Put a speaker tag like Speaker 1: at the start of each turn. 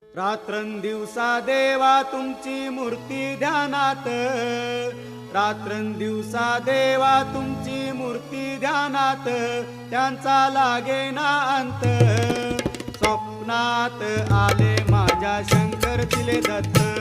Speaker 1: रात्रंदिवसा देवा तुमची मूर्ती ध्यानात, रात्रंदिवसा देवा तुमची मूर्ती ध्यानात, त्यांचा लागेना अंत। स्वप्नात आले माझ्या शंकर दिले दत्त,